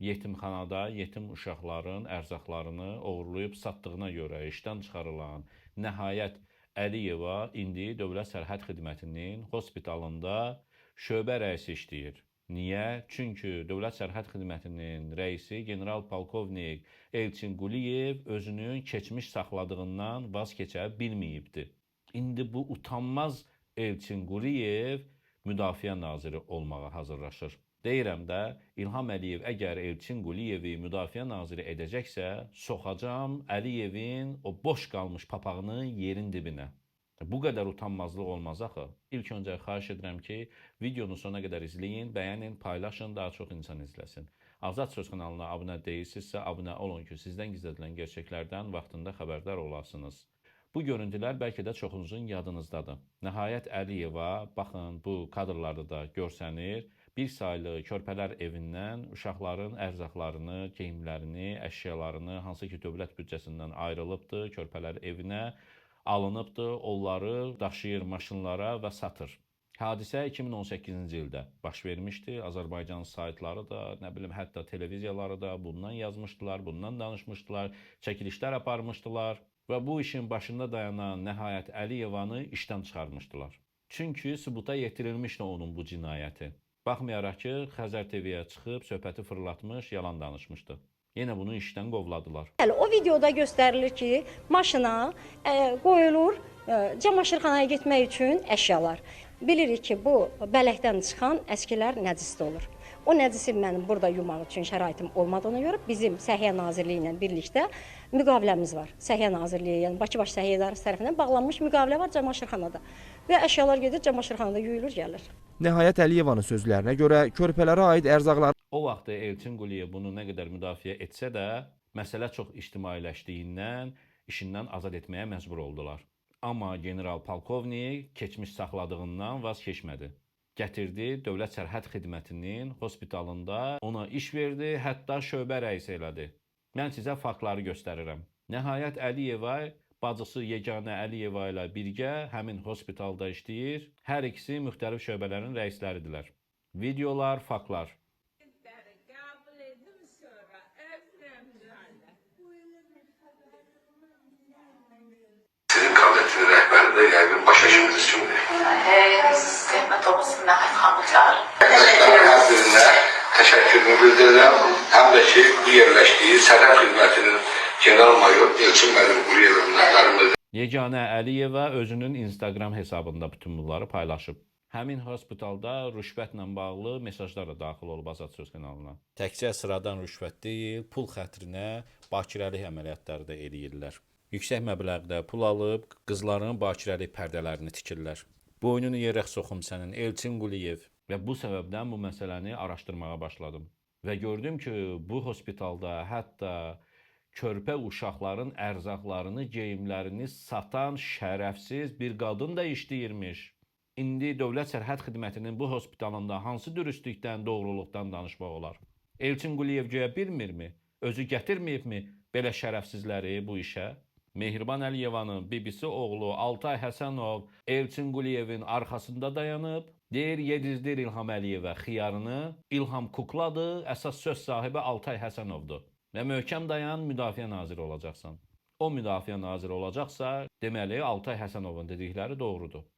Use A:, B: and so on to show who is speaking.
A: yetimxanada yetim uşaqların ərzaqlarını oğurlayıb satdığına görə işdən çıxarılan Nəhayət Əliyeva indi Dövlət Sərhəd Xidmətinin hospitalında şöbə rəisi işləyir. Niyə? Çünki Dövlət Sərhəd Xidmətinin rəisi general-polkovnik Elçin Quliyev özünün keçmiş saxladığından vaz keçə bilməyibdi. İndi bu utanmaz Elçin Quliyev Müdafiə naziri olmağa hazırlaşır. Deyirəm də, İlham Əliyev əgər Elçin Quliyevi müdafiə naziri edəcəksə, soxacam Əliyevin o boş qalmış papağını yerin dibinə. Bu qədər utanmazlıq olmaz axı. İlk öncə xahiş edirəm ki, videonu sona qədər izləyin, bəyənin, paylaşın, daha çox insan izləsin. Azad Söz kanalına abunə deyilsinizsə, abunə olun ki, sizdən gizlədilən gerçəklərdən vaxtında xəbərdar olasınız. Bu görüntülər bəlkə də çoxunuzun yadınızdadır. Nəhayət Əliyeva, baxın, bu kadrlarda da görsənir, bir saylı körpələr evindən uşaqların ərzaqlarını, geyimlərini, əşyalarını, hansı ki dövlət büdcəsindən ayrılıbdır, körpələr evinə alınıbdır, onları daşıyır maşınlara və satır. Hadisə 2018-ci ildə baş vermişdi. Azərbaycan saytları da, nə bilim, hətta televiziyaları da bundan yazmışdılar, bundan danışmışdılar, çəkilişlər aparmışdılar və bu işin başında dayanan Nəhayət Əliyevanı işdən çıxarmışdılar. Çünki sübuta yetirilmişdi onun bu cinayəti. Baxmayaraq ki, Xəzər TV-yə çıxıb söhbəti fırlatmış, yalan danışmışdı. Yenə bunu işdən qovladılar.
B: O videoda göstərilir ki, maşına qoyulur camaşırxanaya getmək üçün əşyalar. Bilirik ki, bu bələkdən çıxan əskilər nəcisdə olur. O nəcisi mənim burada yumaq üçün şəraitim olmadığına görə bizim Səhiyyə Nazirliyi ilə birlikdə müqaviləmiz var. Səhiyyə Nazirliyi, yəni Bakı Baş Səhiyyə İdarəsi tərəfindən bağlanmış müqavilə var camaşırxanada. Və əşyalar gedir camaşırxanada yuyulur, gəlir.
C: Nəhayət Əliyevanın sözlərinə görə körpələrə aid ərzaqlar
A: O vaxt Elçin Quliyev bunu nə qədər müdafiə etsə də, məsələ çox ictimailəşdiyindən işindən azad etməyə məcbur oldular. Amma general-polkovnik keçmiş saxladığından vaz keçmədi. Gətirdi Dövlət Sərhəd Xidmətinin hospitalında ona iş verdi, hətta şöbə rəisi elədi. Mən sizə faktları göstərirəm. Nəhayət Əliyeva bacısı Yeganə Əliyeva ilə birgə həmin hospitalda işləyir. Hər ikisi müxtəlif şöbələrin rəisləridirlər. Videolar, faktlar.
D: Sizin kabinetinin rehberi de yani baş aşımız şimdi.
E: Zəhmət olmasın Nəhayət xanımı çağırın.
D: Her birine teşekkürümü bildirirəm. Hem de ki bu yerleştiği Sərhəd Xidmətinin General Mayor Elçin Quliyevin nəzərimizdə.
A: Yeganə Əliyeva özünün Instagram hesabında bütün bunları paylaşıb. Həmin hospitalda rüşvətlə bağlı mesajlar da daxil olub Azad Söz kanalına. Təkcə sıradan rüşvət deyil, pul xətrinə bakirəlik əməliyyatları da eləyirlər. Yüksək məbləğdə pul alıb qızların bakirəlik pərdələrini tikirlər. Boynunu yerə soxum sənin Elçin Quliyev. Və bu səbəbdən bu məsələni araşdırmağa başladım. Və gördüm ki, bu hospitalda hətta körpə uşaqların ərzaqlarını, geyimlərini satan şərəfsiz bir qadın da işləyirmiş. İndi Dövlət Sərhəd Xidmətinin bu hospitalında hansı dürüstlükdən, doğruluqdan danışmaq olar? Elçin Quliyev göyə bilmirmi? Özü gətirməyibmi belə şərəfsizləri bu işə? Mehriban Əliyevanın bibisi oğlu Altay Həsənov Elçin Quliyevin arxasında dayanıb, deyir yedizdir İlham Əliyevə xiyarını, İlham kukladır, əsas söz sahibi Altay Həsənovdur. Və möhkəm dayan, müdafiə naziri olacaqsan. O müdafiə naziri olacaqsa, deməli Altay Həsənovun dedikləri doğrudur.